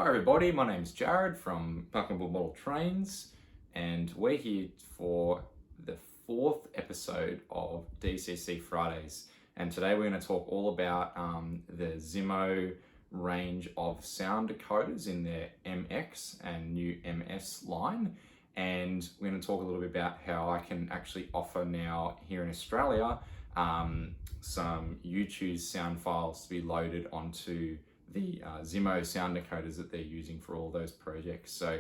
Hi everybody, my name's Jared from Buckinghamwood Model Trains, and we're here for the 4th episode of DCC Fridays. And today we're going to talk all about the Zimo range of sound decoders in their MX and new MS line. And we're going to talk a little bit about how I can actually offer now here in Australia some YouTube sound files to be loaded onto the Zimo sound decoders that they're using for all those projects. So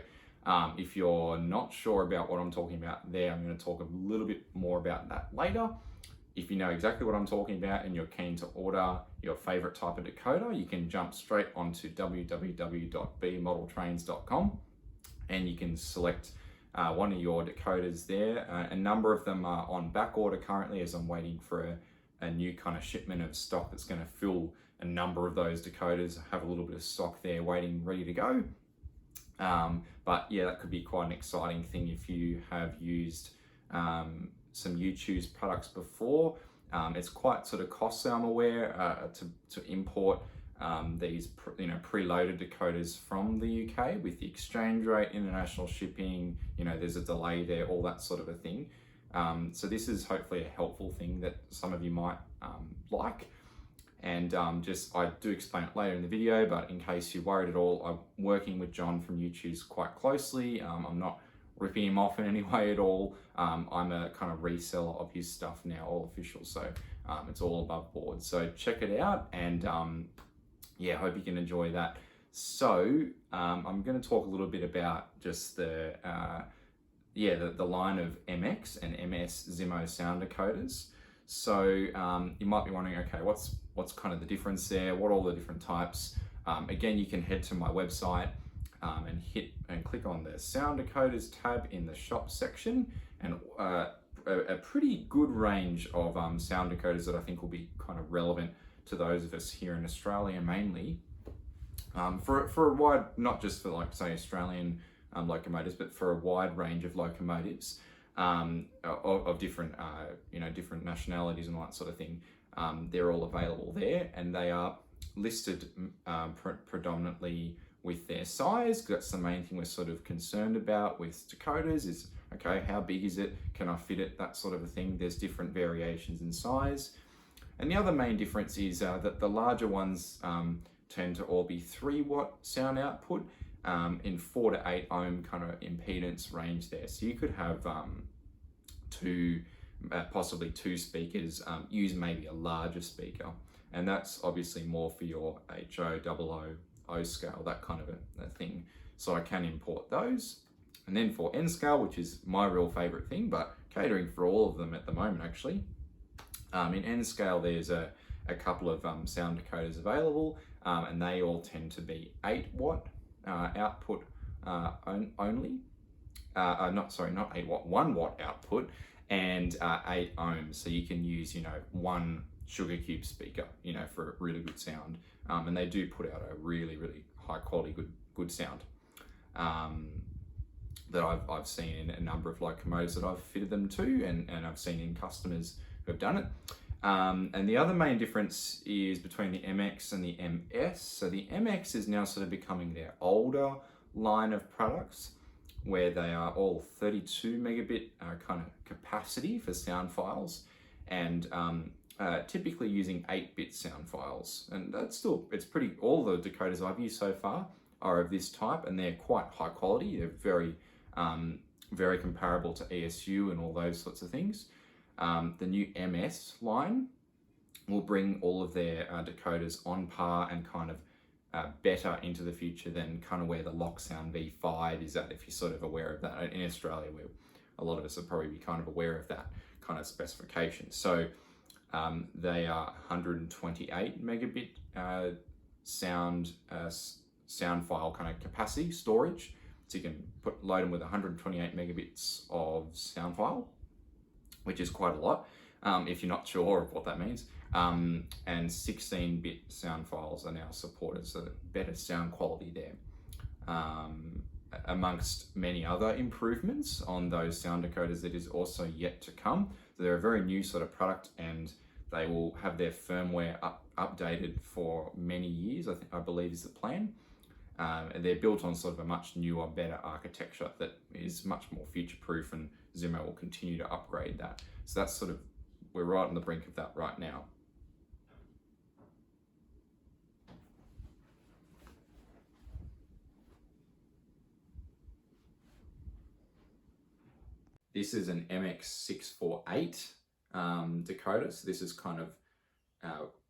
if you're not sure about what I'm talking about there, I'm going to talk a little bit more about that later. If you know exactly what I'm talking about and you're keen to order your favorite type of decoder, you can jump straight onto www.bmodeltrains.com and you can select one of your decoders there. A number of them are on back order currently as I'm waiting for a new kind of shipment of stock that's going to fill a number of those decoders. I have a little bit of stock there waiting, ready to go. But yeah, that could be quite an exciting thing if you have used some YouTube's products before. It's quite sort of costly, I'm aware, to import these preloaded decoders from the UK with the exchange rate, international shipping, there's a delay there, all that sort of a thing. So this is hopefully a helpful thing that some of you might like. And I do explain it later in the video, but in case you're worried at all, I'm working with John from YouTube's quite closely. I'm not ripping him off in any way at all. I'm a kind of reseller of his stuff now, all official. So it's all above board. So check it out, and yeah, hope you can enjoy that. So I'm going to talk a little bit about just the line of MX and MS Zimo sound decoders. So you might be wondering, okay, what's kind of the difference there? What are all the different types? Again, you can head to my website and click on the sound decoders tab in the shop section, and a pretty good range of sound decoders that I think will be kind of relevant to those of us here in Australia mainly. For a wide, not just for like say Australian locomotives, but for a wide range of locomotives of different different nationalities and all that sort of thing. They're all available there, and they are listed predominantly with their size. That's the main thing we're sort of concerned about with decoders is, okay, how big is it? Can I fit it? That sort of a thing. There's different variations in size. And the other main difference is that the larger ones tend to all be 3-watt sound output in 4 to 8 ohm kind of impedance range there. So you could have possibly two speakers, use maybe a larger speaker, and that's obviously more for your HO, O scale, that kind of a thing. So I can import those. And then for N scale, which is my real favorite thing, but catering for all of them at the moment actually. In N scale, there's a couple of sound decoders available, and they all tend to be 8-watt output only. Not 8-watt, 1-watt output, and 8 ohms. So you can use, one sugar cube speaker, for a really good sound. And they do put out a really, really high quality, good sound that I've seen in a number of locomotives that I've fitted them to, and I've seen in customers who have done it. And the other main difference is between the MX and the MS. So the MX is now sort of becoming their older line of products, where they are all 32 megabit kind of capacity for sound files, and typically using 8-bit sound files. And that's it's pretty, all the decoders I've used so far are of this type, and they're quite high quality. They're very, very comparable to ESU and all those sorts of things. The new MS line will bring all of their decoders on par and kind of better into the future than kind of where the Locksound V5 is at, if you're sort of aware of that. In Australia, where a lot of us will probably be kind of aware of that kind of specification. So they are 128 megabit sound file kind of capacity storage. So you can load them with 128 megabits of sound file, which is quite a lot if you're not sure of what that means. And 16-bit sound files are now supported, so better sound quality there. Amongst many other improvements on those sound decoders that is also yet to come. So they're a very new sort of product, and they will have their firmware updated for many years, I believe is the plan. And they're built on sort of a much newer, better architecture that is much more future-proof, and Zimo will continue to upgrade that. So that's sort of, we're right on the brink of that right now. This is an MX648 decoder. So this is kind of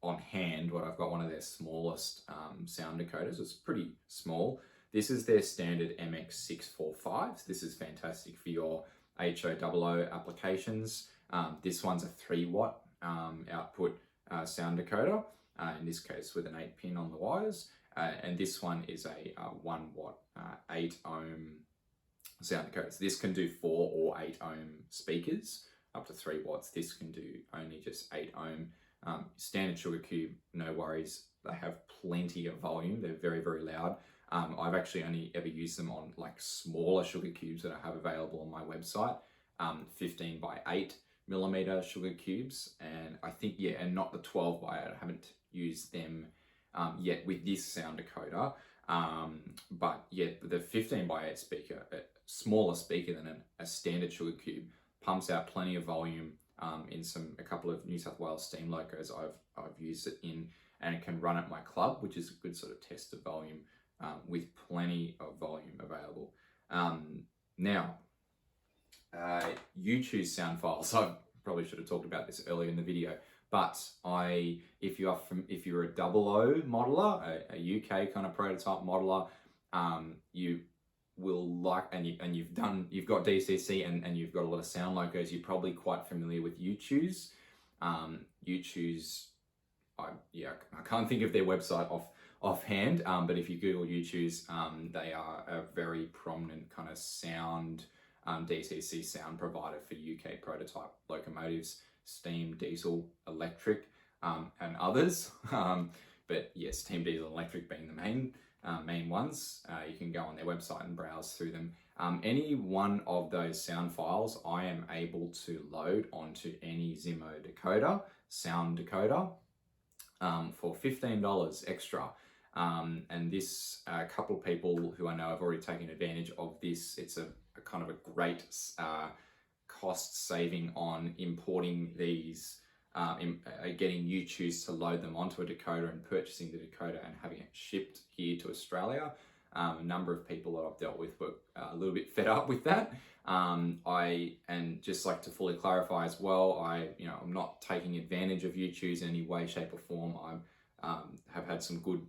on hand, what I've got one of their smallest sound decoders. It's pretty small. This is their standard MX645. This is fantastic for your HO00 applications. This one's a 3-watt output sound decoder, in this case with an 8-pin on the wires. And this one is a 1-watt 8-ohm sound decoder. So this can do 4 or 8-ohm speakers, up to 3 watts. This can do only just 8-ohm. Standard sugar cube, no worries. They have plenty of volume. They're very, very loud. I've actually only ever used them on like smaller sugar cubes that I have available on my website, 15 by 8 millimeter sugar cubes. And I think, yeah, and not the 12 by 8. I haven't used them yet with this sound decoder. But yeah, the 15 by 8 speaker, a smaller speaker than a standard sugar cube, pumps out plenty of volume. In a couple of New South Wales steam locos I've used it in, and it can run at my club, which is a good sort of test of volume, with plenty of volume available. Now, you choose sound files. I probably should have talked about this earlier in the video, but if you're a 00 modeler, a UK kind of prototype modeler, you will like, and you've got DCC and you've got a lot of sound locos, you're probably quite familiar with UChoose. UChoose, I can't think of their website offhand, but if you Google UChoose, they are a very prominent kind of sound DCC sound provider for UK prototype locomotives, steam, diesel, electric, and others. But yes, steam, diesel, electric being the main ones. You can go on their website and browse through them. Any one of those sound files I am able to load onto any Zimo decoder, sound decoder, for $15 extra. And this, a couple of people who I know have already taken advantage of this. It's a kind of a great cost saving on importing these, getting UChoose to load them onto a decoder and purchasing the decoder and having it shipped here to Australia. A number of people that I've dealt with were a little bit fed up with that. And just like to fully clarify as well, I'm not taking advantage of UChoose in any way, shape or form. I have had some good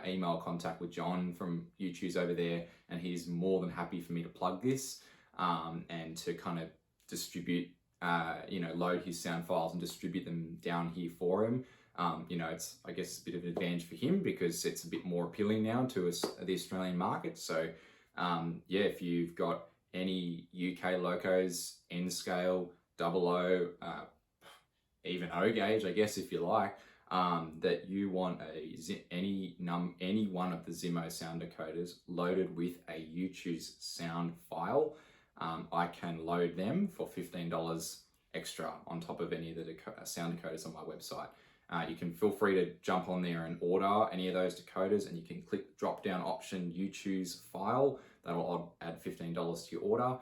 email contact with John from UChoose over there, and he's more than happy for me to plug this and to kind of distribute, load his sound files and distribute them down here for him. It's, I guess, a bit of an advantage for him because it's a bit more appealing now to the Australian market. So, if you've got any UK locos, N scale, 00, even O gauge, I guess, if you like, that you want any one of the Zimo sound decoders loaded with a UChoose sound file, I can load them for $15 extra on top of any of the sound decoders on my website. You can feel free to jump on there and order any of those decoders, and you can click drop down option UChoose file. That'll add $15 to your order.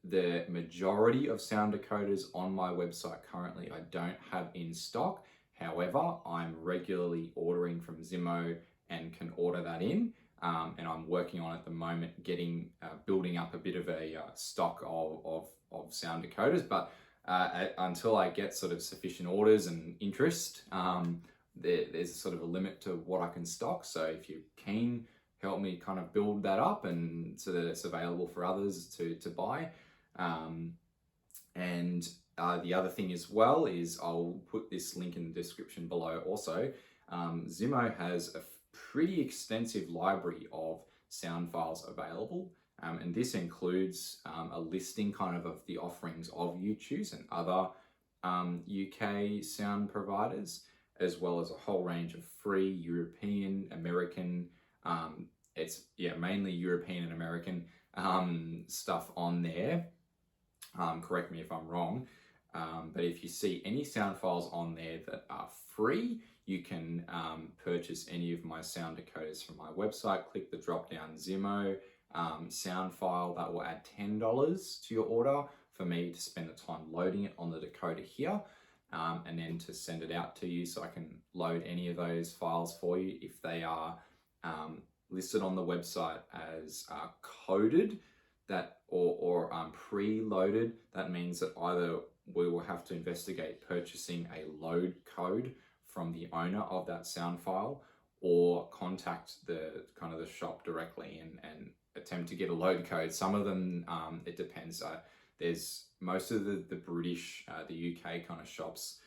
The majority of sound decoders on my website currently I don't have in stock. However, I'm regularly ordering from Zimo and can order that in. And I'm working on at the moment building up a bit of a stock of sound decoders. But until I get sort of sufficient orders and interest, there's sort of a limit to what I can stock. So if you're keen, help me kind of build that up and so that it's available for others to buy. The other thing as well is I'll put this link in the description below also. Zimo has a pretty extensive library of sound files available. And this includes a listing kind of the offerings of UChoose and other UK sound providers, as well as a whole range of free European, American, mainly European and American stuff on there. Correct me if I'm wrong. But if you see any sound files on there that are free, you can purchase any of my sound decoders from my website. Click the drop down Zimo sound file. That will add $10 to your order for me to spend the time loading it on the decoder here, and then to send it out to you so I can load any of those files for you. If they are listed on the website as coded or pre-loaded, that means that either we will have to investigate purchasing a load code from the owner of that sound file, or contact the shop directly and attempt to get a load code. Some of them, it depends. There's most of the British, the UK kind of shops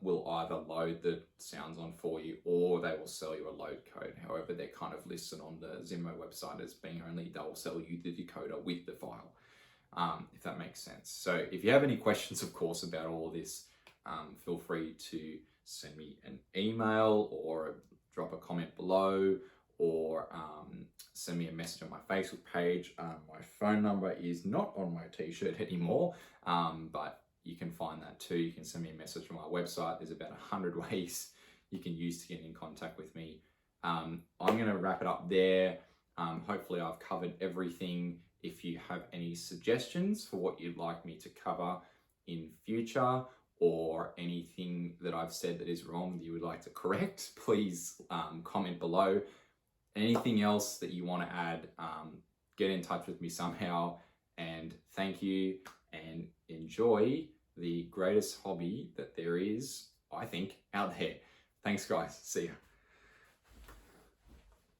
will either load the sounds on for you, or they will sell you a load code. However, they're kind of listed on the Zimo website as being only, they'll sell you the decoder with the file, if that makes sense. So if you have any questions, of course, about all of this, feel free to send me an email or drop a comment below, or send me a message on my Facebook page. My phone number is not on my t-shirt anymore, but you can find that too. You can send me a message on my website. There's about 100 ways you can use to get in contact with me. I'm going to wrap it up there. Hopefully I've covered everything. If you have any suggestions for what you'd like me to cover in future, or anything that I've said that is wrong that you would like to correct, please comment below. Anything else that you want to add, get in touch with me somehow. And thank you, and enjoy the greatest hobby that there is, I think, out there. Thanks guys, see ya.